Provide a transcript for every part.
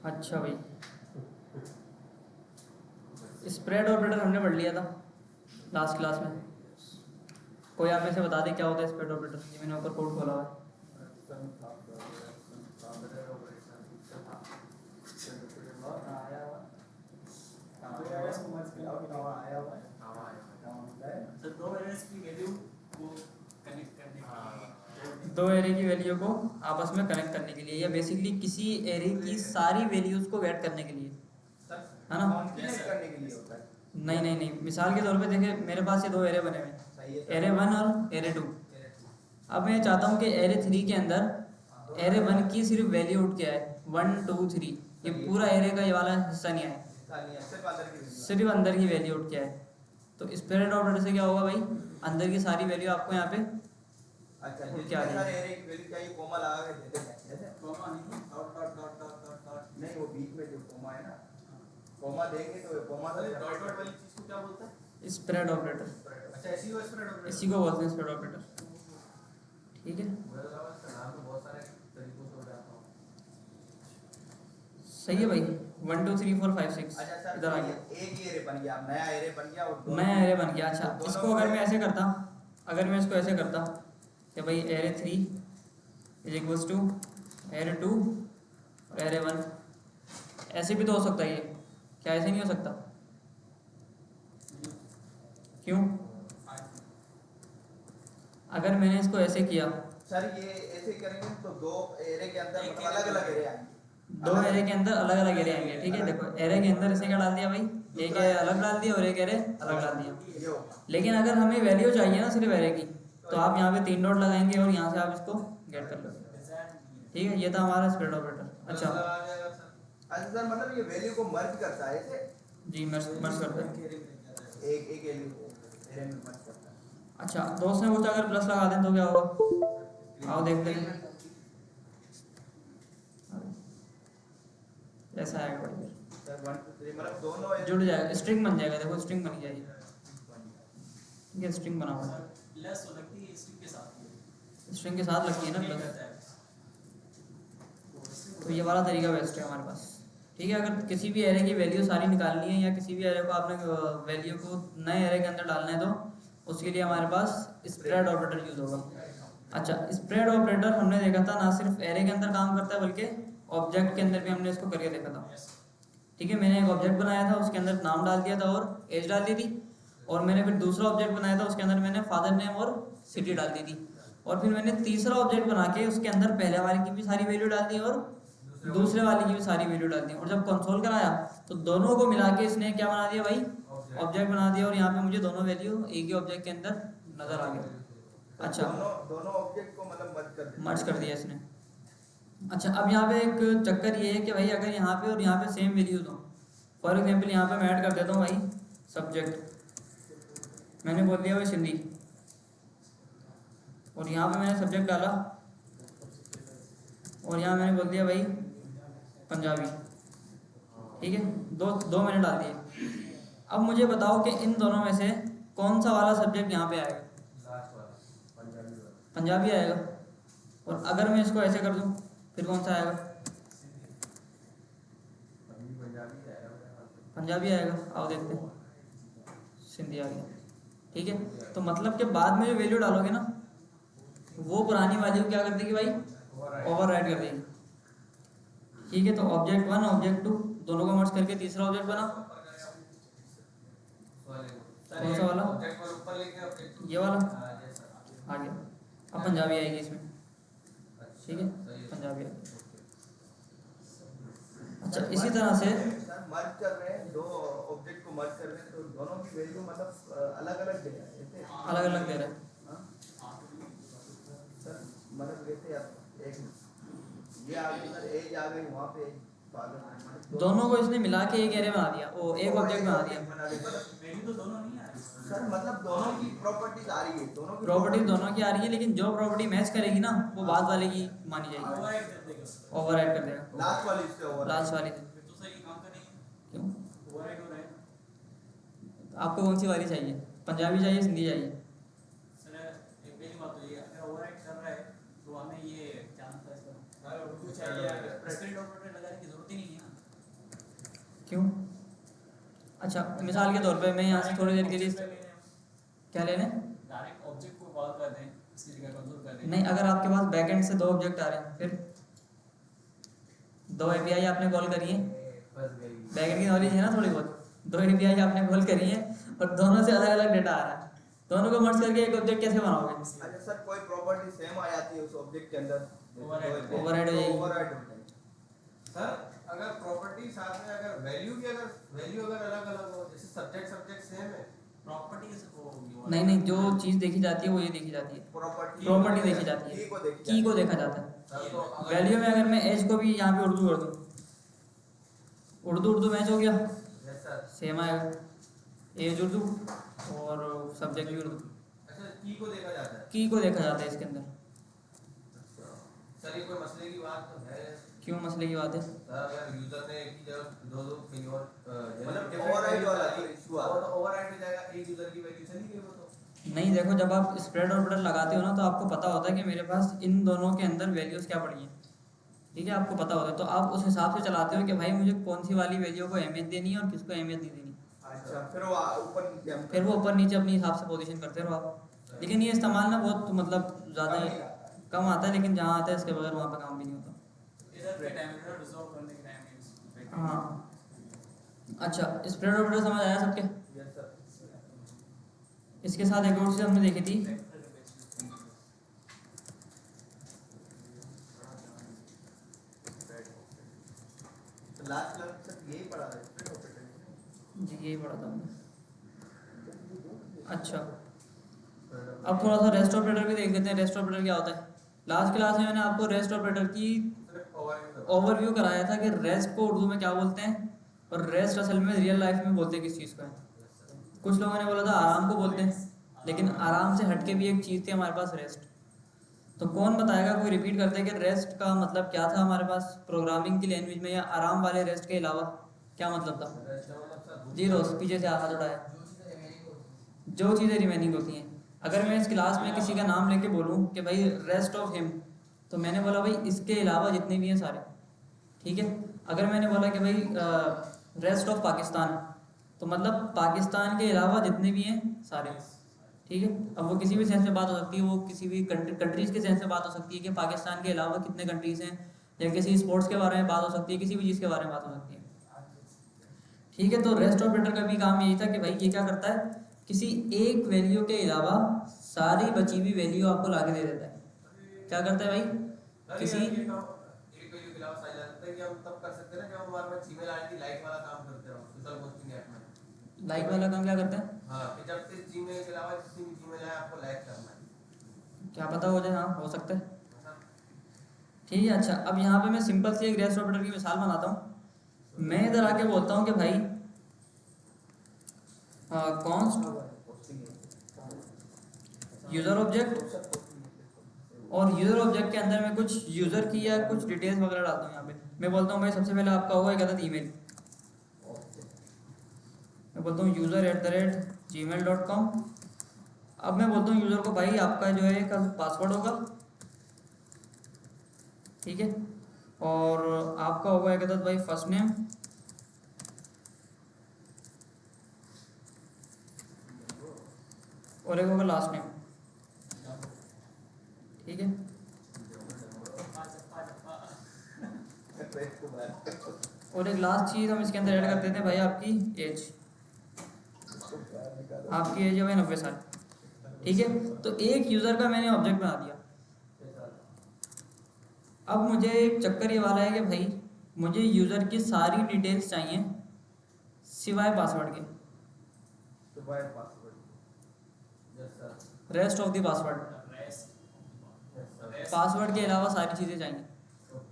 अच्छा भाई, spread operator हमने पढ़ लिया था लास्ट क्लास में। कोई आप में से बता दे क्या होता है स्प्रेड ऑपरेटर? ये मैंने ऊपर कोड खोला हुआ है। दो एरे की वैल्यू को आपस में कनेक्ट करने के लिए, या बेसिकली किसी एरे की सारी वैल्यूज को गेट करने के लिए, है ना? करने के लिए होता है। नहीं नहीं नहीं, मिसाल के तौर पे देखे मेरे पास ये दो एरे बने हुए हैं, एरे 1 और एरे 2। अब मैं चाहता हूँ कि एरे 3 के अंदर एरे 1 की सिर्फ वैल्यू उठ के आए 1 2 3, ये पूरा एरे का ये वाला हिस्सा नहीं आए, सिर्फ अंदर की वैल्यू उठ के आए। तो स्प्रेड ऑपरेटर से क्या होगा भाई, अंदर की सारी वैल्यू आपको यहाँ पे अच्छा, उठ के जितने आ सारे जाएगी। एरे की वैल्यू चाहिए कोमा लगा के देते हैं जैसे कोमा नहीं, dot dot dot dot dot dot नहीं, वो बीच में जो कोमा है ना, कोमा देंगे तो कोमा से डॉट डॉट वाली चीज को क्या बोलते हैं? Spread operator. अच्छा, इसी को स्प्रेड ऑपरेटर, इसी को बोलते हैं स्प्रेड ऑपरेटर। ठीक है, नाम तो बहुत सारे तरीकों से हो जाता हूँ। सही है भाई। 1 2 3 4 5 6 अच्छा सर, इधर आ गया, एक ही एरे बन गया, नया एरे बन गया और दोनों नया एरे बन गया। अच्छा, दोनों इसको अगर में- मैं ऐसे करता, अगर मैं इसको ऐसे करता कि भाई array 3 is equals to array 2 और एरे 1, ऐसे भी तो हो सकता है ये, क्या ऐसे नहीं हो सकता? क्यों? अगर मैंने इसको ऐसे किया, सर ये ऐसे करेंगे तो दो एरे के अंदर मतलब अलग अलग एरे आएंगे, दो एरे के अंदर अलग अलग एरे आएंगे। ठीक है, देखो एरे के अंदर इसे क्या डाल दिया भाई, एक एरे अलग डाल दिया और एक एरे अलग डाल दिया। ये होगा। लेकिन अगर हमें वैल्यू चाहिए ना सिर्फ एरे की, तो आप यहाँ पे 3 डॉट लगाएंगे और यहाँ से आप इसको गेट कर लो। ठीक है, ये था हमारा स्प्रेड ऑपरेटर। अच्छा अच्छा सर, मतलब ये वैल्यू को मर्ज करता है ऐसे, जी, मर्ज करते हैं। एक एक एरे में मर्ज करता है। अच्छा, दोस्त ने पूछा अगर प्लस लगा दें तो क्या होगा? आओ देखते हैं। ऐसा आएगा भाई, सर 1 2 3 मतलब दोनों एरे जुड़ जाएगा, स्ट्रिंग बन जाएगा। देखो स्ट्रिंग बन गया ये, ठीक है, स्ट्रिंग बना हुआ है। प्लस हो लगती है स्ट्रिंग के साथ, स्ट्रिंग के साथ लगती है ना प्लस, तो ये वाला तरीका बेस्ट है हमारे पास। ठीक है, अगर किसी भी एरे की वैल्यू सारी निकालनी है या किसी भी एरे को आपने वैल्यू को नए एरे के अंदर डालना है, तो उसके लिए हमारे पास स्प्रेड ऑपरेटर यूज होगा। अच्छा, स्प्रेड ऑपरेटर हमने देखा था ना सिर्फ एरे के अंदर काम करता है बल्कि ऑब्जेक्ट के अंदर भी हमने इसको करके देखा था। ठीक है, मैंने एक ऑब्जेक्ट बनाया था, उसके अंदर नाम डाल दिया था और एज डाल दी थी, और मैंने फिर दूसरा ऑब्जेक्ट बनाया था, उसके अंदर मैंने फादर नेम और सिटी डाल दी थी, और फिर मैंने तीसरा ऑब्जेक्ट बना के उसके अंदर पहले वाले की भी सारी वैल्यू डाल दी और दूसरे वाले की भी सारी वैल्यू डाल दी, और जब कंसोल कराया तो दोनों को मिला के इसने क्या बना दिया भाई, ऑब्जेक्ट बना दिया, और यहाँ पे मुझे दोनों वैल्यू एक ही ऑब्जेक्ट के अंदर नजर आ गया। अच्छा, दोनों ऑब्जेक्ट को मतलब मर्ज कर दिया इसने। अच्छा, अब यहाँ पे एक चक्कर ये है कि भाई अगर यहाँ पे और यहाँ पे सेम वैल्यूज हो, फॉर एग्जाम्पल यहाँ पे मैं ऐड कर देता हूँ भाई सब्जेक्ट, मैंने बोल दिया भाई सिंधी, और यहाँ पे मैंने सब्जेक्ट डाला, और यहाँ मैंने बोल दिया भाई पंजाबी। ठीक है, दो दो मैंने डाल दिए। अब मुझे बताओ कि इन दोनों में से कौन सा वाला सब्जेक्ट यहाँ पे आएगा? पंजाबी आएगा। और अगर मैं इसको ऐसे कर दूँ फिर कौन सा आएगा? पंजाबी आएगा। आओ देखते हैं, सिंधी आ गया। ठीक है, तो मतलब कि बाद में जो वैल्यू डालोगे ना, वो पुरानी वैल्यू क्या कर देगी भाई, ओवरराइड कर देगी। ठीक है, तो ऑब्जेक्ट 1 ऑब्जेक्ट 2 दोनों को मर्ज करके तीसरा ऑब्जेक्ट बना, कौन सा वाला? ये वाला आ गया। अब पंजाबी आएगी इसमें। ठीक है, पंजाबी आएगी। अच्छा, इसी तरह से मर्ज कर रहे हैं, दो ऑब्जेक्ट को मर्ज कर रहे हैं तो दोनों की वैल्यू मतलब अलग अलग दे रहे हैं, अलग अलग दे रहे हैं। सर मतलब जैसे एक ये आ गई सर, एज आ गई वहाँ पे दोनों को इसने मिला के एक एरे बना दिया, वो एक ऑब्जेक्ट बना दिया। वैल्यू तो दोनों नहीं आ रही सर, मतलब दोनों की प्रॉपर्टीज आ रही है, दोनों की प्रॉपर्टी दोनों की आ रही है, लेकिन जो प्रॉपर्टी मैच करेगी ना वो बाद वाले की मानी जाएगी, ओवरराइड कर देगा, ओवरराइड कर देगा लास्ट वाली इससे ओवर लास्ट वाली से। फिर तो सही काम करेंगे, क्यों? ओवरराइड हो रहा है। आपको कौन सी वाली चाहिए, पंजाबी चाहिए, सिंधी चाहिए? सर एक पहली बात तो ये, अगर ओवरराइड कर रहा है तो हमें ये क्या नाम था इसका, उर्दू चाहिए, स्प्रेड ऑपरेटर लगाने की जरूरत ही नहीं है ना। क्यों? अच्छा मिसाल के तौर पे मैं यहाँ से थोड़ी देर के लिए क्या ले लें? डायरेक्ट ऑब्जेक्ट को कॉल कर दें, इसकी जगह कंट्रोल कर दें। नहीं, अगर आपके पास बैकएंड से दो ऑब्जेक्ट आ रहे हैं फिर दो एपीआई आपने कॉल करी है, बैकएंड की नॉलेज है ना थोड़ी बहुत, दो एपीआई आपने कॉल करी है और दोनों से अलग अलग डेटा आ रहा है, दोनों को मर्ज करके एक ऑब्जेक्ट कैसे बनाओगे? अच्छा सर, कोई प्रॉपर्टी सेम आ जाती है उस ऑब्जेक्ट के अंदर, ओवरराइड हो जाएगी। ओवरराइड हो जाएगी। सर अगर प्रॉपर्टी साथ में अगर वैल्यू अगर अलग अलग हो, जैसे सब्जेक्ट सेम है, प्रॉपर्टीज को नहीं, जो चीज़ देखी जाती है वो ये देखी जाती है, प्रॉपर्टी देखी जाती है, की को देखा जाता है। सर तो अगर वैल्यू में अगर मैं एज को भी यहाँ पे उर्दू कर दूँ, उर्दू मैच हो गया, यस सर, सेम आएगा, एज उर्दू और सब्जेक्ट भी उर्दू, अच्छा की को देखा जाता है। की को देखा जाता है इसके अंदर। सर ये कोई मसले की बात तो है? क्यों मसले की बात है? सर अगर यूजर ने एक ही जगह दो कहीं और मतलब ओवरराइड वाला तो इशू आ रहा है। और ओवरराइड हो जाएगा, एक यूजर की वैल्यू चली गई वो तो। नहीं देखो, जब आप स्प्रेड ऑर्डर लगाते हो ना तो आपको पता होता है कि मेरे पास इन दोनों के अंदर वैल्यूज़ क्या पड़ी हैं, ठीक है, आपको पता होता है, तो आप उस हिसाब से चलाते हो कि भाई मुझे कौन सी वाली वैल्यू को अहमियत देनी है और किसको अहमियत नहीं देनी। अच्छा, फिर वो ऊपर नीचे हम फिर वो ऊपर नीचे अपने हिसाब से पोजीशन करते रहो आप, लेकिन ये इस्तेमाल ना बहुत मतलब ज़्यादा कम आता है, लेकिन जहाँ आता है इसके बगैर वहाँ पे काम भी नहीं होता। इधर के टाइम में रिजॉल्व करने के टाइम में हाँ, अच्छा स्प्रेड ऑर्डर समझ आया सबके? Yes sir. इसके साथ एक और चीज़ हमने देखी थी, तो लास्ट क्लास में सर यही पढ़ा है स्प्रेड ऑपरेटर। जी यही पढ़ा था हमने। अच्छा अब थोड़ा सा रेस्ट ऑपरेटर भी देख लेते हैं, रेस्ट ऑपरेटर क्या होता है। लास्ट क्लास में मैंने आपको रेस्ट ऑपरेटर की सिर्फ ओवरव्यू ओवरव्यू कराया था कि रेस्ट को उर्दू में क्या बोलते हैं और रेस्ट असल में रियल लाइफ में बोलते हैं किस चीज़ को है। कुछ लोगों ने बोला था आराम को बोलते हैं, लेकिन आराम से हटके भी एक चीज़ थी हमारे पास रेस्ट। तो कौन बताएगा, कोई रिपीट करते हैं कि रेस्ट का मतलब क्या था हमारे पास प्रोग्रामिंग की लैंग्वेज में, या आराम वाले रेस्ट के अलावा क्या मतलब था? जी रोज पीछे से हाथ उठाया। जो चीज़ें रिमेनिंग होती हैं, अगर मैं इस क्लास में किसी का नाम लेके बोलूँ कि भाई रेस्ट ऑफ हिम, तो मैंने बोला भाई इसके अलावा जितने भी हैं सारे, ठीक है। अगर मैंने बोला कि भाई रेस्ट ऑफ पाकिस्तान, तो मतलब पाकिस्तान के अलावा जितने भी हैं सारे, ठीक है। अब वो किसी भी सेंस में बात हो सकती है, वो किसी भी कंट्रीज़ के सेंस में बात हो सकती है कि पाकिस्तान के अलावा कितने कंट्रीज़ हैं, या किसी स्पोर्ट्स के बारे में बात हो सकती है, किसी भी चीज़ के बारे में बात हो सकती है, ठीक है। तो रेस्ट ऑपरेटर का भी काम यही था कि भाई ये क्या करता है, किसी एक वैल्यू के अलावा सारी बची हुई वैल्यू आपको लाके दे देता है। क्या करता है भाई, किसी एक वैल्यू के अलावा साइज आ सकता है कि हम तब कर सकते हैं ना जब हमारे पास जीमेल आईडी लाइक वाला काम करते हो सोशल पोस्टिंग ऐप में। लाइक वाला काम क्या करते हैं? हाँ, कि जब से जीमेल के अलावा किसी भी जीमेल है आपको लाइक करना है। क्या पता हो जाए, हाँ हो सकता है, ठीक है। अच्छा अब यहाँ पे मैं सिंपल सी एक रेस्ट ऑपरेटर की मिसाल बनाता हूँ। मैं इधर आके बोलता हूँ कि भाई कॉन्स्ट यूज़र ऑब्जेक्ट, और यूज़र ऑब्जेक्ट के अंदर मैं कुछ यूज़र की या कुछ डिटेल्स वगैरह डालता हूँ। यहाँ पे मैं बोलता हूँ भाई सबसे पहले आपका होगा एक अदद ईमेल, मैं बोलता हूँ user@gmail.com। अब मैं बोलता हूँ यूज़र को भाई आपका जो है एक पासवर्ड होगा, ठीक है, और आपका होगा एक अदद भाई फर्स्ट नेम, और एक होगा लास्ट नेम, ठीक है। और एक लास्ट चीज़ हम इसके अंदर ऐड कर देते हैं भाई आपकी एज, आपकी एज है भाई 90 साल, ठीक है। तो एक यूज़र का मैंने ऑब्जेक्ट बना दिया। अब मुझे एक चक्कर ये वाला है कि भाई मुझे यूज़र की सारी डिटेल्स चाहिए सिवाय पासवर्ड के, rest of the password, password के अलावा सारी चीज़ें चाहिए।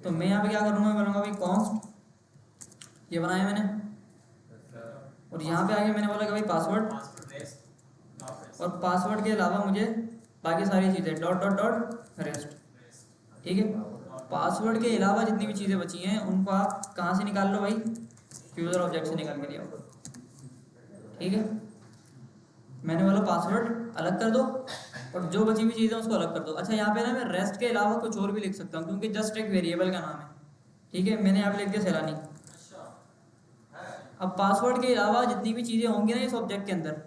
तो मैं यहाँ पे क्या करूँगा, मैं करूँगा भाई कॉन्स्ट, ये बनाया मैंने, और यहाँ पे आके मैंने बोला कि भाई पासवर्ड, और पासवर्ड के अलावा मुझे बाकी सारी चीज़ें डॉट डॉट डॉट रेस्ट, ठीक है। पासवर्ड के अलावा जितनी भी चीज़ें बची हैं उनको आप कहाँ से निकाल लो भाई, यूज़र ऑब्जेक्ट से निकाल के लिया, ठीक है। मैंने बोला पासवर्ड अलग कर दो और जो बची हुई चीज़ें उसको अलग कर दो। अच्छा यहाँ पे ना मैं रेस्ट के अलावा कुछ और भी लिख सकता हूँ क्योंकि जस्ट एक वेरिएबल का नाम है, ठीक है। मैंने यहाँ पे लिख दिया सैलानी, अब पासवर्ड के अलावा जितनी भी चीज़ें होंगी ना इस ऑब्जेक्ट के अंदर,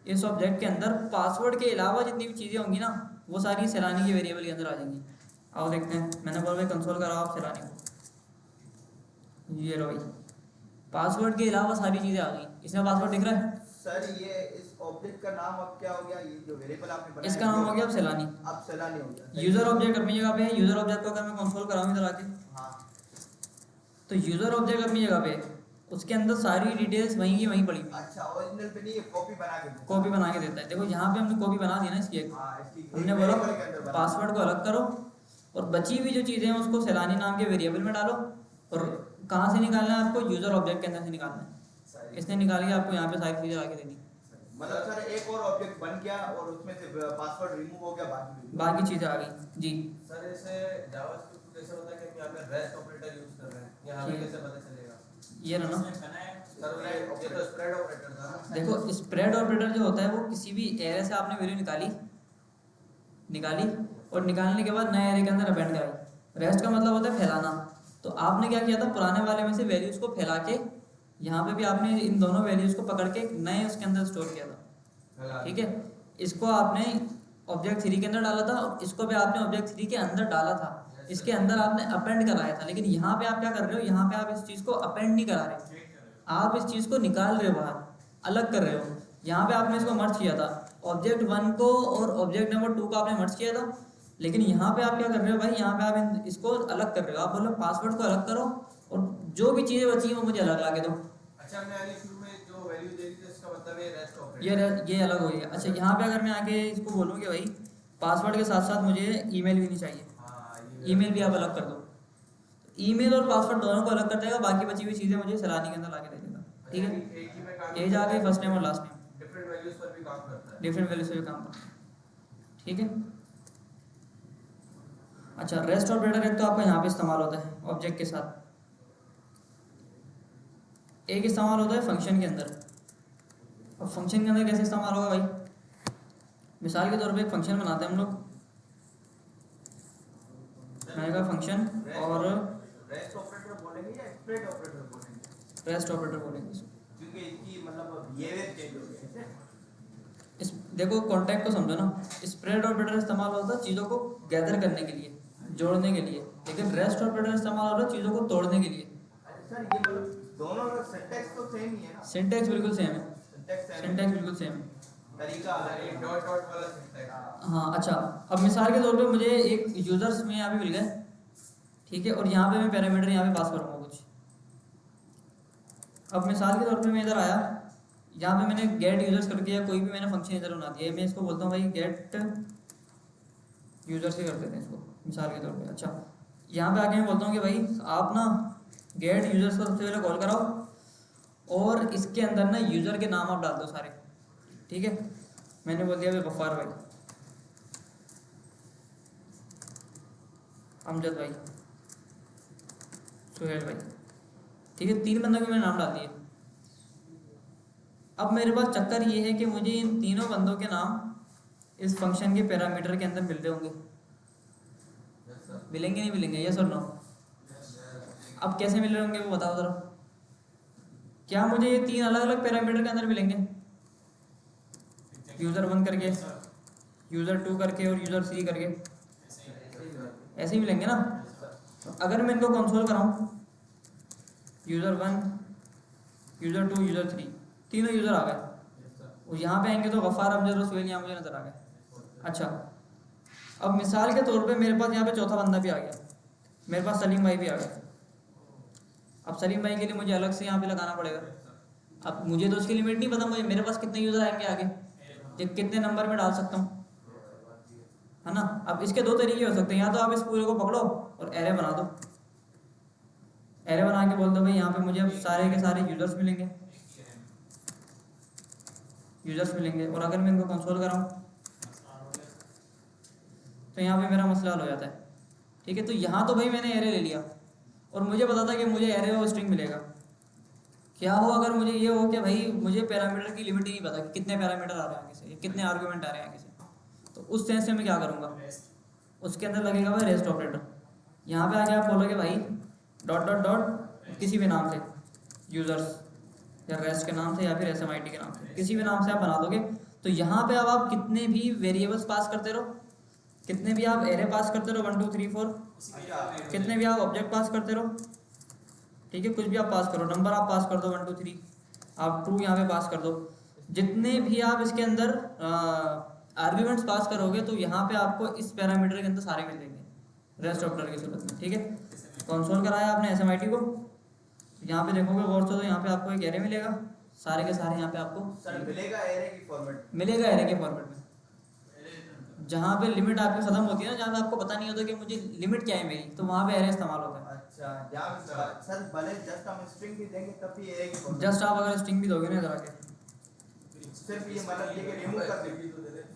इस ऑब्जेक्ट के अंदर पासवर्ड के अलावा जितनी भी चीज़ें होंगी ना वो सारी सैलानी के वेरिएबल के अंदर आ जाएंगी। आओ देखते हैं, मैंने बोला भाई कंसोल कराओ आप सैलानी को, ये लो भाई पासवर्ड के अलावा सारी चीज़ें आ गई। इसमें पासवर्ड दिख रहा है, सर ये इस ऑब्जेक्ट का नाम अब क्या हो गया, ये जो वेरिएबल आपने बनाया इसका नाम हो गया अब सैलानी। अब सैलानी हो गया। यूज़र ऑब्जेक्ट अपनी जगह पे है, यूज़र ऑब्जेक्ट को अगर मैं कंसोल कराऊँ इधर आके हाँ तो यूज़र ऑब्जेक्ट अपनी जगह पे है, उसके अंदर सारी डिटेल्स वहीं की वहीं पड़ी हुई, अच्छा, ओरिजिनल पे नहीं, कॉपी बना के देता। कॉपी बना के देता है। देखो यहाँ पे हमने कॉपी बना दी ना इसकी एक, हाँ, इसकी हमने बोला वेरिएबल के अंदर बना। पासवर्ड को अलग करो और बची हुई जो चीज़ें हैं उसको सैलानी नाम के वेरिएबल में डालो। और कहाँ से निकालना है आपको, यूज़र ऑब्जेक्ट के अंदर से निकालना है। इसने निकाल के आपको यहाँ पे सारी चीज़ें ला के दे दी। मतलब सर एक और ऑब्जेक्ट बन गया और उसमें से पासवर्ड रिमूव हो गया, बाकी चीज़ें आ गई जी। सर ऐसे जावास्क्रिप्ट कैसे होता है कि हम यहाँ पे रेस्ट ऑपरेटर यूज कर रहे हैं, ये हमें कैसे पता चलेगा? ये ना सर ये तो स्प्रेड ऑपरेटर था ना। देखो स्प्रेड ऑपरेटर जो होता है वो किसी भी एरे से आपने वैल्यू निकाली और निकालने के बाद नए एरे के अंदर अपेंड कराई। रेस्ट का मतलब होता है फैलाना। तो आपने क्या किया था, पुराने वाले में से वैल्यूज़ को फैला के यहाँ पे भी आपने इन दोनों वैल्यूज़ को पकड़ के नए उसके अंदर स्टोर किया था। ठीक है, इसको आपने ऑब्जेक्ट 3 के अंदर डाला था और इसको भी आपने ऑब्जेक्ट 3 के अंदर डाला था। इसके अंदर आपने अपेंड कराया था। लेकिन यहाँ पे आप क्या कर रहे हो, यहाँ पे आप इस चीज़ को अपेंड नहीं करा रहे, आप इस चीज़ को निकाल रहे हो बाहर, अलग कर रहे हो। यहाँ पे आपने इसको मर्ज किया था, ऑब्जेक्ट 1 को और ऑब्जेक्ट नंबर 2 को आपने मर्ज किया था। लेकिन यहाँ पे आप क्या कर रहे हो भाई, यहाँ पे आप इसको अलग कर रहे हो। आप बोलो पासवर्ड को अलग करो और जो भी चीज़ें बची हैं वो मुझे अलग ला के दो। अच्छा, हमने आगे शुरू में जो वैल्यू दे दी थी इसका मतलब है रेस्ट ऑपरेटर। ये अलग हो गया। अच्छा, यहाँ पे अगर मैं आके इसको बोलूँ कि भाई पासवर्ड के साथ साथ मुझे ईमेल भी नहीं चाहिए, ईमेल भी आप अलग कर दो। ईमेल और पासवर्ड दोनों को अलग कर देगा, बाकी बची हुई चीज़ें मुझे सैलानी के अंदर ला के दे देगा। ठीक है, एक ही में काम एज आ गई, फर्स्ट नेम और लास्ट नेम, डिफरेंट वैल्यूज पर भी काम करता है। डिफरेंट वैल्यू से भी काम करता है। ठीक है, अच्छा रेस्ट ऑपरेटर एक तो आपका यहाँ पे इस्तेमाल होता है ऑब्जेक्ट के साथ, एक इस्तेमाल होता है फंक्शन के अंदर। अब फंक्शन के अंदर कैसे इस्तेमाल होगा भाई, मिसाल के तौर पे एक फंक्शन बनाते हैं हम लोग, मैंने कहा फंक्शन और रेस्ट ऑपरेटर बोलेंगे या स्प्रेड ऑपरेटर बोलेंगे? रेस्ट ऑपरेटर बोलेंगे इसको। क्योंकि इसकी मतलब बिहेवियर चेंज हो गया है। इस देखो कॉन्टेक्ट को समझो ना, स्प्रेड ऑपरेटर इस्तेमाल होता है चीज़ों को गैदर करने के लिए, जोड़ने के लिए, लेकिन रेस्ट ऑपरेटर इस्तेमाल होता है चीज़ों को तोड़ने के लिए। सर ये मतलब दोनों का सिंटैक्स तो सेम ही है ना? सिंटैक्स बिल्कुल सेम है, सिंटैक्स बिल्कुल सेम है। तरीका अलग है। डॉट डॉट वाला सिंटैक्स। हाँ अच्छा, अब मिसाल के तौर पे मुझे एक यूज़र्स में यहाँ पे मिल गए, ठीक है, और यहाँ पे मैं पैरामीटर यहाँ पे पास करूँगा कुछ। अब मिसाल के तौर पे मैं इधर आया, यहाँ पे मैंने गेट यूज़र्स करके या कोई भी मैंने फंक्शन इधर बना दिया है, मैं इसको बोलता हूँ भाई गेट यूज़र्स ही कर देते हैं इसको मिसाल के तौर पे। अच्छा, यहाँ पे आके मैं बोलता हूँ कि भाई आप ना गेट यूज़र्स को सबसे पहले कॉल कराओ और इसके अंदर ना यूज़र के नाम आप डाल दो सारे। ठीक है, मैंने बोल दिया भाई गफ्फार भाई, अमजद भाई, सुहेल भाई। ठीक है, 3 बंदों के मैंने नाम डाल दिए। अब मेरे पास चक्कर ये है कि मुझे इन तीनों बंदों के नाम इस फंक्शन के पैरामीटर के अंदर मिल रहे होंगे, मिलेंगे नहीं मिलेंगे, यस और नो? अब कैसे मिल रहे होंगे वो बताओ जरा। क्या मुझे ये 3 अलग अलग पैरामीटर के अंदर मिलेंगे, यूज़र 1 करके, यूज़र 2 करके और यूज़र 3 करके, ऐसे ही मिलेंगे ना? तो अगर मैं इनको कंसोल कराऊँ, यूज़र 1, यूज़र 2, यूज़र 3, तीनों यूज़र आ गए, और यहाँ पे आएंगे तो गफ्फार, अमजद और सुहेल यहाँ मुझे नज़र आ गए। अच्छा, अब मिसाल के तौर पे मेरे पास यहाँ पे चौथा बंदा भी आ गया, मेरे पास सलीम भाई भी आ गया। अब सलीम भाई के लिए मुझे अलग से यहाँ पे लगाना पड़ेगा। अब मुझे तो उसकी लिमिट नहीं पता, मुझे मेरे पास कितने यूज़र आएंगे आगे, ये कितने नंबर में डाल सकता हूँ, है ना? अब इसके 2 तरीके हो सकते हैं, या तो आप इस पूरे को पकड़ो और एरे बना दो, एरे बना के बोल दो भाई यहाँ पे मुझे अब सारे के सारे यूज़र्स मिलेंगे, और अगर मैं इनको कंसोल कराऊँ तो यहाँ पे मेरा मसला हल हो जाता है। ठीक है, तो यहाँ तो भाई मैंने एरे ले लिया और मुझे पता था कि मुझे एरे और स्ट्रिंग मिलेगा। क्या हो अगर मुझे ये हो कि भाई मुझे पैरामीटर की लिमिट ही नहीं पता कि कितने पैरामीटर आ रहे हैं आगे से, कितने आर्गूमेंट आ रहे हैं आगे से, तो उस सेंस से मैं क्या करूँगा, उसके अंदर लगेगा भाई रेस्ट ऑपरेटर। यहाँ पे आके आप बोलोगे भाई डॉट डॉट डॉट किसी भी नाम से, यूज़र्स या रेस्ट के नाम से या फिर SMIT के नाम से, किसी भी नाम से आप बना दोगे। तो यहाँ पे अब आप कितने भी वेरिएबल्स पास करते रहो, कितने भी आप एरे पास करते रहो 1 2 3 4, कितने भी आप ऑब्जेक्ट पास करते रहो, ठीक है, कुछ भी आप पास करो, नंबर आप पास कर दो 1 2 3, आप ट्रू यहाँ पे पास कर दो, जितने भी आप इसके अंदर आर्ग्यूमेंट्स पास करोगे तो यहाँ पे आपको इस पैरामीटर के अंदर सारे मिल जाएंगे रेस्ट ऑपरेटर की सूरत में, ठीक है। कंसोल कराया आपने SMIT को, यहाँ पे देखोगे गौर से तो यहाँ पे आपको एक एरे मिलेगा, सारे के सारे यहाँ पे आपको सर मिलेगा एरे की फॉर्मेट, मिलेगा एरे के फॉर्मेट में। जहाँ पे लिमिट आपकी खत्म होती है ना, जहाँ पे आपको पता नहीं होता कि मुझे लिमिट क्या है मेरी, तो वहाँ पे एरे इस्तेमाल होता है। अच्छा जहाँ सर भले जस्ट हम स्ट्रिंग भी देंगे तब भी एरे की फॉर्मेट, जस्ट आप अगर स्ट्रिंग भी दोगे ना इधर आके, सिर्फ ये मतलब ये कि रिमूव कर देंगे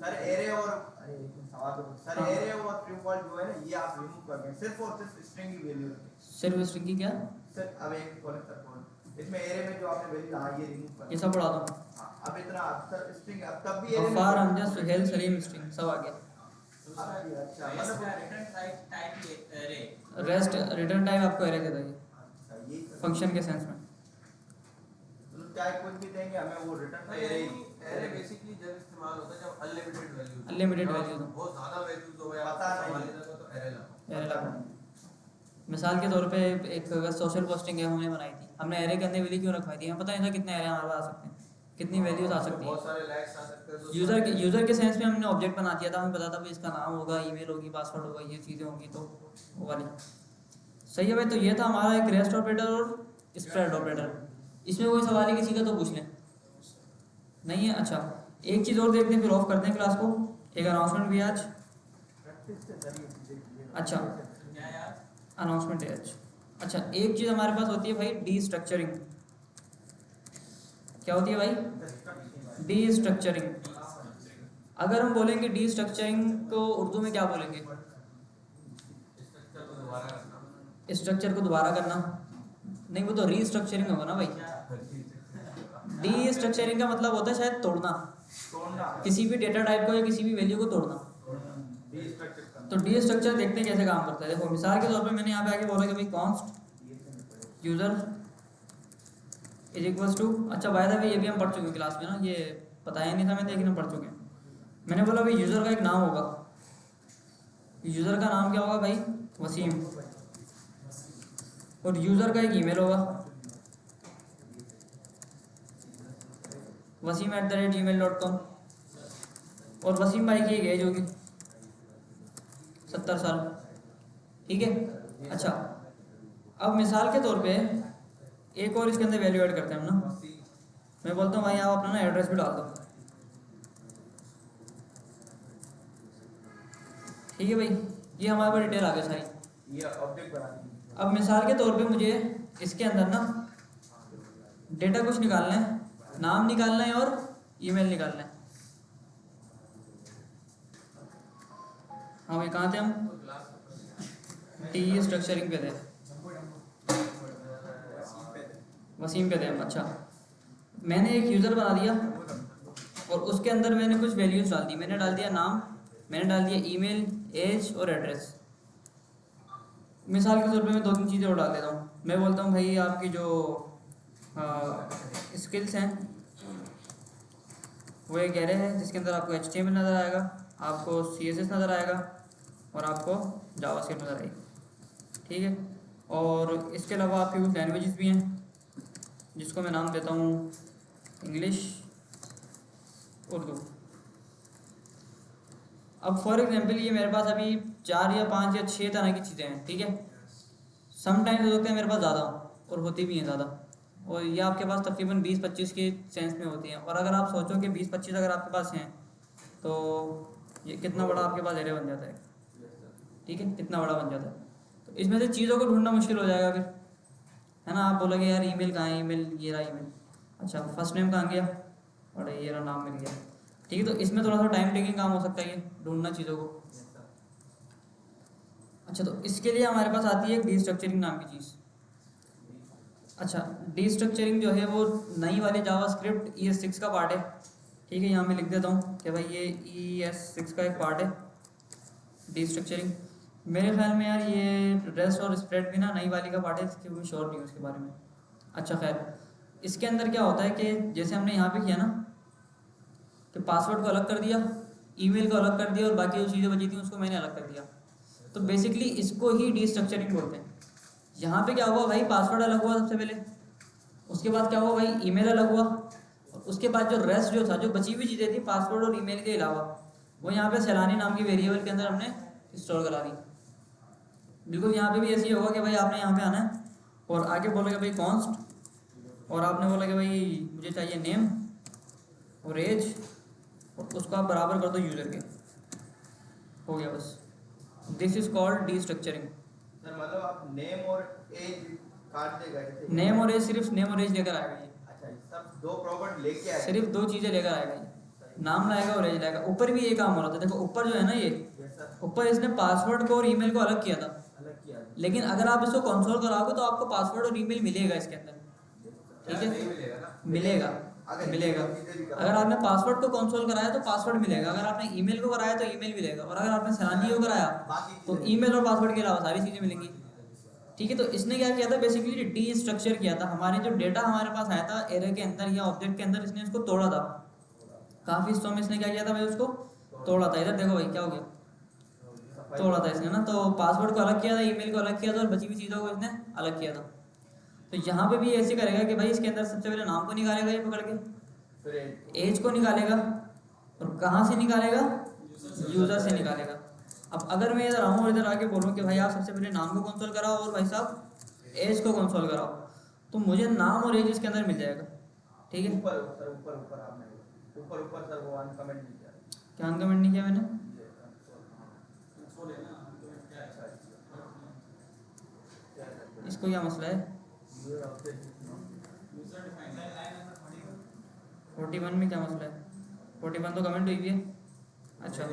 सर एरे और अरे एक सवाल तो सर हाँ। एरे और ट्रू फॉल्स जो है ना ये आप रिमूव कर देंगे सिर्फ और सिर्फ स्ट्रिंग की वैल्यू रखें सिर्फ स्ट्रिंग की क्या, सर। अब एक कॉलेज सर कौन इसमें एरे में जो आपने वैल्यू हाँ ये रिमूव कर ये सब पढ़ा दो। हाँ अब इतना सर स्ट्रिंग अब तब भी एरे गफ्फार, अमजद, सुहेल, सलीम, स्ट्रिंग सब आ गया। अच्छा रेस्ट मतलब का return type array, rest return type आपको एरे देता है अच्छा ये फंक्शन के सेंस में। मतलब चाहे कुछ भी देंगे हमें वो रिटर्न एरे एरे बेसिकली जब इस्तेमाल होता है जब अनलिमिटेड वैल्यू, Unlimited value हो। बहुत ज्यादा वैल्यूज हो गया पता नहीं। संभालने लगा तो एरे लगाओ। एरे लगा। मिसाल के तौर पे एक सोशल पोस्टिंग है हमने बनाई थी, हमने एरे के अंदर वैल्यू क्यों रखवाई थी, हमें पता नहीं था कितने एरे हमारे पास आ सकते हैं, कितनी वैल्यूज आ सकती बहुत हैं। सारे लैग्स आ सकते हैं यूज़र के सेंस में हमने ऑब्जेक्ट बना दिया था, हमें पता था भाई इसका नाम होगा, ईमेल होगी, पासवर्ड होगा, ये चीज़ें होंगी, तो वो वाली सही है भाई। तो ये था हमारा एक रेस्ट ऑपरेटर और स्प्रेड ऑपरेटर। इसमें कोई सवाल है किसी का तो पूछ लें, नहीं है? अच्छा एक चीज़ और देखते हैं फिर ऑफ करते हैं क्लास को, एक अनाउंसमेंट भी है आज। अच्छा क्या यार अनाउंसमेंट है आज। अच्छा एक चीज़ हमारे पास होती है भाई डी स्ट्रक्चरिंग। क्या होती है भाई? D structuring. अगर हम बोलेंगे डी स्ट्रक्चरिंग को उर्दू में क्या बोलेंगे? स्ट्रक्चर को दोबारा रखना। स्ट्रक्चर को दोबारा करना नहीं, वो तो रीस्ट्रक्चरिंग होगा ना भाई। डी स्ट्रक्चरिंग का मतलब होता है शायद तोड़ना, किसी भी डेटा टाइप को या किसी भी वैल्यू को तोड़ना। तो डी स्ट्रक्चर देखते हैं कैसे काम करता है। देखो मिसाल के तौर पे मैंने यहाँ पे आके बोला कि भाई const user is equals to, अच्छा बाय द वे ये भी हम पढ़ चुके हैं क्लास में ना, ये बताया नहीं था मैंने लेकिन हम पढ़ चुके हैं। मैंने बोला भाई यूज़र का एक नाम होगा, यूज़र का नाम क्या होगा भाई? वसीम। और यूज़र का एक ईमेल होगा wasim@gmail.com। और वसीम भाई की एक एज होगी 70 साल, ठीक है। अच्छा अब मिसाल के तौर पे एक और इसके अंदर वैल्यू ऐड करते हैं हम ना, मैं बोलता हूँ भाई आप अपना ना एड्रेस भी डाल दो, ठीक है भाई। ये हमारे पास डिटेल आ गई सारी। ये ऑब्जेक्ट बना दीजिए। अब मिसाल के तौर पे मुझे इसके अंदर ना डेटा कुछ निकालना है, नाम निकालना है और ईमेल निकालना है। हाँ भाई कहाँ थे हम? डी स्ट्रक्चरिंग पे थे, वसीम पे थे हम। अच्छा मैंने एक यूज़र बना दिया और उसके अंदर मैंने कुछ वैल्यूज़ डाल दी। मैंने डाल दिया नाम, मैंने डाल दिया ईमेल, एज और एड्रेस। मिसाल के तौर पे मैं 2-3 चीज़ें और डाल देता हूँ। मैं बोलता हूँ भाई आपकी जो स्किल्स हैं वो एक एरे है जिसके अंदर आपको HTML नज़र आएगा, आपको CSS नज़र आएगा और आपको जावास्क्रिप्ट नज़र आएगी, ठीक है। और इसके अलावा आपकी कुछ लैंग्वेजेस भी हैं जिसको मैं नाम देता हूँ इंग्लिश, उर्दू। अब फॉर एग्जांपल ये मेरे पास अभी 4 या 5 या 6 तरह की चीज़ें हैं, ठीक है। समटाइम्स हो सकता है मेरे पास ज़्यादा और होती भी हैं ज़्यादा, और ये आपके पास तकरीबन 20-25 के सेंस में होती हैं। और अगर आप सोचो कि 20-25 अगर आपके पास हैं तो ये कितना बड़ा आपके पास एरे बन जाता है, ठीक है, कितना बड़ा बन जाता है। तो इसमें से चीज़ों को ढूंढना मुश्किल हो जाएगा फिर, है ना। आप बोलोगे यार ईमेल कहाँ है, ईमेल ये रहा ईमेल, अच्छा फर्स्ट नेम कहाँ गया और ये रहा नाम मिल गया, ठीक है। तो इसमें थोड़ा सा टाइम टेकिंग काम हो सकता है ये ढूंढना चीज़ों को। अच्छा तो इसके लिए हमारे पास आती है डी स्ट्रक्चरिंग नाम की चीज़। अच्छा डी स्ट्रक्चरिंग जो है वो नई वाली जावास्क्रिप्ट ES6 का पार्ट है, ठीक है। यहाँ मैं लिख देता हूँ कि भाई ये ES6 का एक पार्ट है डी स्ट्रक्चरिंग। मेरे ख्याल में यार ये रेस्ट और स्प्रेड भी ना नई वाली का पार्ट है, इसके मैं श्योर नहीं हूँ उसके बारे में। अच्छा खैर इसके अंदर क्या होता है कि जैसे हमने यहाँ पे किया ना कि पासवर्ड को अलग कर दिया, ईमेल को अलग कर दिया और बाकी जो चीज़ें बची थी उसको मैंने अलग कर दिया। तो बेसिकली इसको ही डीस्ट्रक्चरिंग बोलते हैं। यहाँ पे क्या हुआ भाई, पासवर्ड अलग हुआ सबसे पहले, उसके बाद क्या हुआ भाई, ईमेल अलग हुआ, और उसके बाद जो रेस्ट जो था, जो बची हुई चीज़ें थी पासवर्ड और ईमेल के अलावा, वो यहाँ पे सैलानी नाम की वेरिएबल के अंदर हमने स्टोर करा दी। बिल्कुल यहाँ पे भी ऐसे ही होगा कि भाई आपने यहाँ पे आना है और आगे बोलोगे भाई कॉन्स्ट, और आपने बोला कि भाई मुझे चाहिए नेम और एज, और उसको आप बराबर कर दो यूज़र के, हो गया बस। This is called destructuring. Sir मतलब आप नेम और एज काट देगा जैसे नेम और एज, सिर्फ नेम और एज लेकर आएगा ये, अच्छा सब दो प्रॉपर्टी लेके आए सिर्फ दो चीज़ें लेकर आएगा ये, नाम लाएगा और एज लाएगा। ऊपर भी ये काम हो रहा था, देखो ऊपर जो है ना ये, सर ऊपर इसने पासवर्ड को और ईमेल को अलग किया था, अलग किया लेकिन अगर आप इसको कंसोल कराओगे तो आपको पासवर्ड और ईमेल मिलेगा इसके अंदर, ठीक नहीं है, मिलेगा ना। मिलेगा, मिलेगा। अगर आपने पासवर्ड को कंसोल कराया तो पासवर्ड मिलेगा, अगर आपने ईमेल को कराया तो ईमेल मिलेगा, और अगर आपने सैलानी को कराया तो ईमेल और पासवर्ड के अलावा सारी चीज़ें मिलेंगी, ठीक है। तो इसने क्या किया था, बेसिकली डीस्ट्रक्चर किया था। हमारे जो डेटा हमारे पास आया था एरे के अंदर या ऑब्जेक्ट के अंदर, इसने इसको तोड़ा था। काफ़ी हिस्सों में इसने क्या किया था भाई, उसको तोड़ा था। इधर देखो भाई क्या हो गया, तोड़ा था इसने ना। तो पासवर्ड को अलग किया था, ईमेल को अलग किया था, और बची हुई चीज़ों को इसने अलग किया था। तो यहाँ पे भी ऐसे करेगा कि भाई इसके अंदर सबसे पहले नाम को निकालेगा ये पकड़ के, फिर एज को निकालेगा, और कहाँ से निकालेगा, यूज़र से निकालेगा। अब अगर मैं इधर आऊँ और इधर आके बोलूँ कि भाई आप सबसे पहले नाम को कंसोल कराओ और भाई साहब एज को कंसोल कराओ, तो मुझे नाम और एज इसके अंदर मिल जाएगा, ठीक है। ऊपर सर ऊपर आपने ऊपर सर वो अनकमेंट नहीं किया क्या अनकमेंट नहीं किया मैंने, कंसोल है ना, तो क्या है? इसको क्या मसला है। यूजर डिफाइंड लाइन नंबर 41 में क्या मसला है, 41 तो कमेंट हुई भी है। अच्छा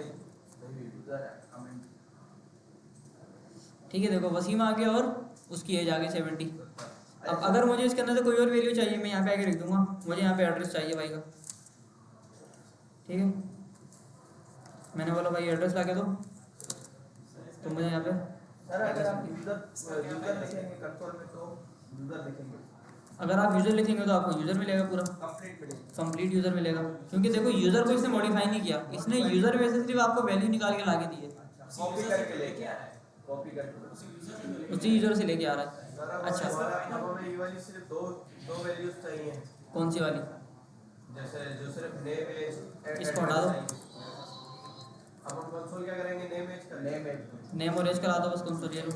ठीक है, देखो वसीम आ गया और उसकी एज आ गई 70। अब अगर मुझे इसके अंदर से कोई और वैल्यू चाहिए, मैं यहाँ पे आके लिख दूंगा, मुझे यहाँ पे एड्रेस चाहिए भाई का, ठीक है। मैंने बोला भाई एड्रेस ला के दो, तो मुझे यहाँ पे सर अगर आप यूजर लिखेंगे कंसोल में तो यूजर लिखेंगे, अगर आप यूज़र लिखेंगे तो आपको यूज़र मिलेगा, पूरा कंप्लीट मिलेगा। कंप्लीट यूज़र मिलेगा। क्योंकि देखो यूज़र को इसने मॉडिफाई नहीं किया, इसने यूज़र में से सिर्फ आपको वैल्यू निकाल के ला के दी है, कॉपी करके लेके आया है, कॉपी करके उसी यूज़र से लेके आ रहा है। अच्छा अब हमें ये वाली सिर्फ दो वैल्यूज चाहिए, कौन सी वाली, जैसे जो सिर्फ नेम एज इसको हटा दो, अब हम कंसोल क्या करेंगे, नेम एज कर नेम और एज करा दो, बस कंसोल ये लो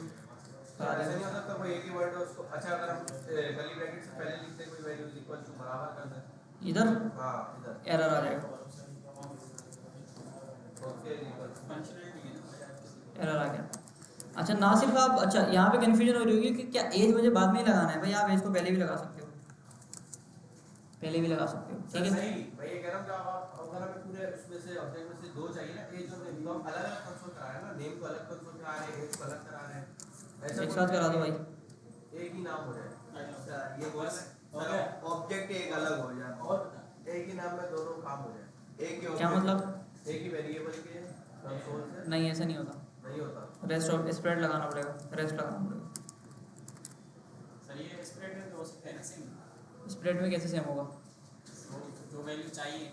करा ऐसा दो। नहीं हो सकता कोई एक ही वर्ड है उसको। अच्छा अगर हम कर्ली ब्रैकेट से पहले लिखते हैं कोई वैल्यू इक्वल टू बराबर कर दें, इधर हां इधर एरर आ जाएगा, ओके इक्वल फंक्शनलिटी है ना। एरर आ गया। अच्छा ना सिर्फ आप, अच्छा यहाँ पे कन्फ्यूजन हो रही होगी कि क्या एज मुझे बाद में ही लगाना है, भाई आप एज को पहले भी लगा सकते हो, पहले भी लगा सकते हो, ठीक है। नहीं भाई ये कह रहा हूं कि आप अगर हमें पूरे उसमें से ऑब्जेक्ट में से दो चाहिए ना, एज और नेम, तो हम अलग अलग कंसोल करा रहे हैं ना, नेम को अलग कंसोल करा रहे हैं, एज को अलग करा रहे हैं, एक साथ करा दो भाई, एक ही नाम हो जाए। अच्छा ये बोल हो गया। ऑब्जेक्ट एक अलग हो जाए और एक ही नाम में दोनों काम हो जाए, एक ही क्या object, मतलब, एक ही वेरिएबल के कंसोल से नहीं ऐसा नहीं होता, नहीं होता। रेस्ट ऑफ स्प्रेड लगाना पड़ेगा, रेस्ट लगाना पड़ेगा। सर ये स्प्रेड में तो हो सकता है ना सेम, स्प्रेड में कैसे सेम होगा, जो वैल्यू चाहिए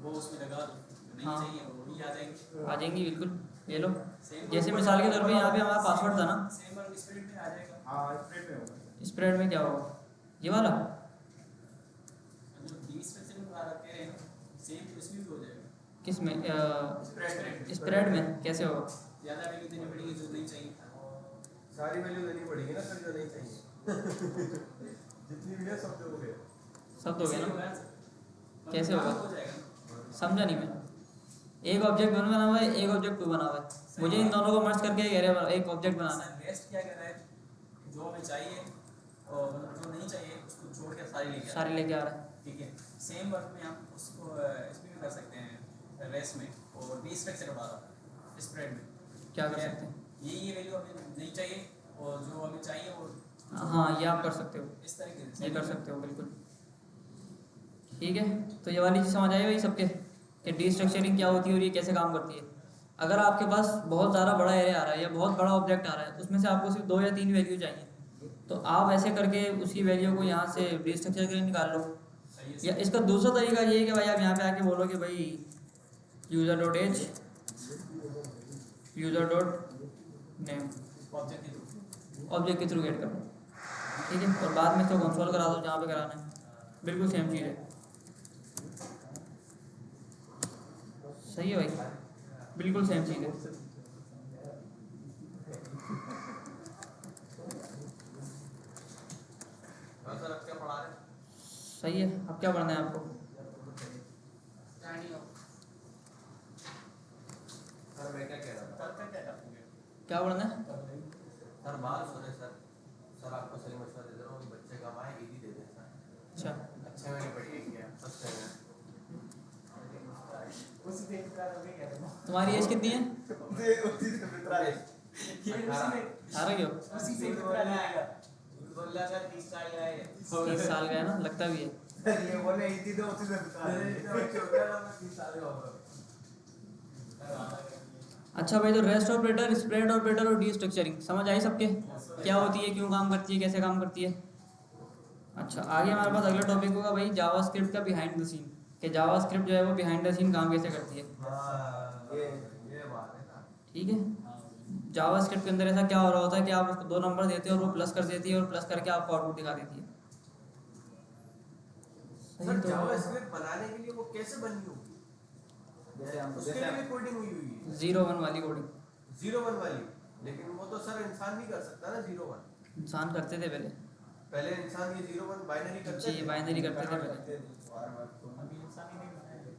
वो उसमें लगा दो, नहीं हाँ। चाहिए वो भी आ जाएंगे। आ जाएंगी बिल्कुल, ये लो। सेम जैसे मिसाल के तौर पे यहाँ पे हमारा पासवर्ड था ना, सेम वर्ड स्प्रेड में आ जाएगा। हाँ स्प्रेड में होगा। स्प्रेड में क्या होगा, ये वाला, जो डीस्ट्रक्चर में रखे हैं सेम इसमें भी हो जाएगा। किस में, स्प्रेड स्प्रेड में कैसे होगा, ज़्यादा वैल्यू देनी पड़ेगी जो नहीं चाहिए। सारी वैल्यू देनी पड़ेगी ना सर जो नहीं चाहिए जितनी भी है सब दोगे। सब दोगे ना, मतलब कैसे होगा? हो जाएगा। समझा नहीं मैं। एक ऑब्जेक्ट वन बना हुआ है, एक ऑब्जेक्ट टू बना हुआ है, मुझे इन दोनों को मर्ज करके एक ऑब्जेक्ट बनाना है। रेस्ट क्या कर रहा है, जो हमें चाहिए और मतलब जो नहीं चाहिए उसको छोड़ के सारी लेके आ रहा सारी लेके आ रहा है, है। ठीक है, सेम वर्क में हम उसको इसमें भी कर सकते हैं, रेस्ट में और डीस्ट्रक्चर वाला स्प्रेड में क्या कर सकते हैं, ये वैल्यू हमें नहीं चाहिए और जो हमें चाहिए वो हाँ ये आप कर सकते हो, इस तरीके से ये कर सकते हो बिल्कुल। ठीक है, तो ये वाली चीज़ समझ आई भाई सबके कि डीस्ट्रक्चरिंग क्या होती है और ये कैसे काम करती है। अगर आपके पास बहुत ज़्यादा बड़ा एरे आ रहा है या बहुत बड़ा ऑब्जेक्ट आ रहा है, उसमें से आपको सिर्फ 2 या 3 वैल्यू चाहिए, तो आप ऐसे करके उसी वैल्यू को यहाँ से रीस्ट्रक्चर करके निकाल लो। सही है या इसका दूसरा तरीका ये है कि भाई आप यहाँ पे आके बोलो कि भाई user dot age user dot name object के थ्रू ऑब्जेक्ट के थ्रू गेट कर लो, ठीक है, और बाद में इसको कंसोल करा दो जहाँ पे कराना है, बिल्कुल सेम चीज़ है। सही है भाई, बिल्कुल सेम चीज़ है। सर अब क्या पढ़ा रहे हैं? सही है, अब क्या पढ़ना है आपको? सर मैं क्या कह रहा था? करते क्या करेंगे क्या पढ़ना है? सर बात सुने सर। सर आपको सही मशवरा दे रहा हूँ कि बच्चे का माए ईदी दे दें सर। अच्छा, अच्छे में नहीं पढ़िए अच्छे में। उसी से एक बार अभी कह रहा हूँ तुम्हारी एज कितनी है? उसी से मित्रा है। ये उसी में 18 की हो? उसी से मित्रा लेगा बोला सर 30 साल का है। 30 साल का है ना, लगता भी है। ये बोले इतनी तो उसी से मित्रा है। छोटा ना मैं 30 साल का होगा। अच्छा भाई, तो रेस्ट ऑपरेटर, स्प्रेड ऑपरेटर और डी स्ट्रक्चरिंग समझ आई सबके? क्या होती है, क्यों काम करती है, कैसे काम करती है? अच्छा, आगे हमारे पास अगला टॉपिक होगा भाई जावास्क्रिप्ट का बिहाइंड द सीन, कि जावास्क्रिप्ट जो है वो बिहाइंड द सीन काम कैसे करती है, हाँ ये बात है ना। ठीक है। जावास्क्रिप्ट के अंदर ऐसा क्या हो रहा होता है कि आप उसको 2 नंबर देते हो और वो प्लस कर देती है और प्लस करके आपको आउटपुट दिखा देती है। सर सही तो जावास्क्रिप्ट बनाने के लिए वो कैसे बनी होगी? उसके लिए भी कोडिंग हुई हुई है 0-1 वाली कोडिंग 0-1 वाली। लेकिन वो तो सर इंसान भी कर सकता है ना 0-1। इंसान करते थे पहले पहले इंसान ये 0-1 बाइनरी करते जी, थे। बाइनरी करते थे पहले। अभी इंसान ही नहीं बनाएगा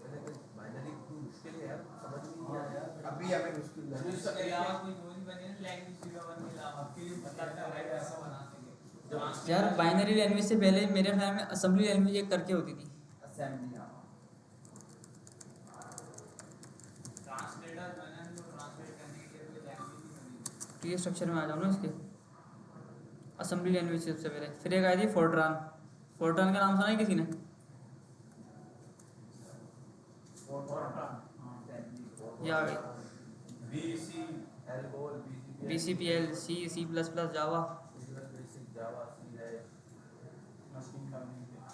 पहले बाइनरी इतनी मुश्किल है यार, समझ नहीं आया। अभी हमें मुश्किल है। इसके अलावा कोई जो भी बने ना लैंग्वेज 0-1 के अलावा आपके लिए मतलब राइट ऐसा बना सके यार बाइनरी लैंग्वेज से पहले मेरे ख्याल में असेंबली लैंग्वेज एक करके होती थी। असेंबली हां। ट्रांसलेटर बना है, जो ट्रांसलेट करने के लिए कोई लैंग्वेज ही बनी। टी स्ट्रक्चर में आ जाओ ना इसके, असेंबली लैंग्वेज से सबसे पहले। फिर एक आई थी फोर्ट्रान। फोर्ट्रान का नाम सुना है किसी ने? ये आ गई BC ALGOL BC BCPL, C, C++, जावा, बेसिक जावा सी है। मशीन करने के लिए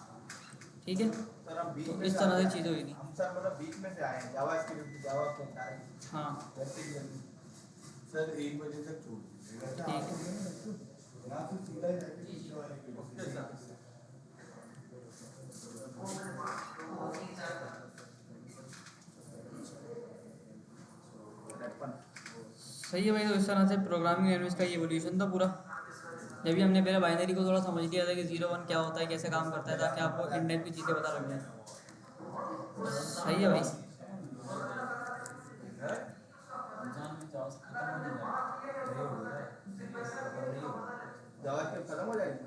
ठीक है। सर हम बीच तो में इस से तरह आए से हैं। चीज़ें हुई थी। हम सर मतलब बीच में से आए हैं जावास्क्रिप्ट जावा के टाइप हाँ वैसे ही सर 1 बजे तक छोड़ दीजिएगा। ठीक है। यहां से सीधा ही जाके पीछे वाले के ओके सर। सही है भाई, तो इस तरह से प्रोग्रामिंग लैंग्वेज का ये एवोल्यूशन था पूरा। जब भी हमने पहले बाइनरी को थोड़ा समझ लिया था कि 0-1 क्या होता है, कैसे काम करता है, ताकि आपको इन टाइप की चीज़ें पता लग जाए। सही है भाई। रमजान में जाओ खत्म होने जाएगा जावास्क्रिप्ट खत्म हो जाएगी।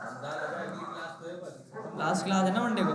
रमजान अगर अगली क्लास तो है बस। लास्ट क्लास है ना मंडे को।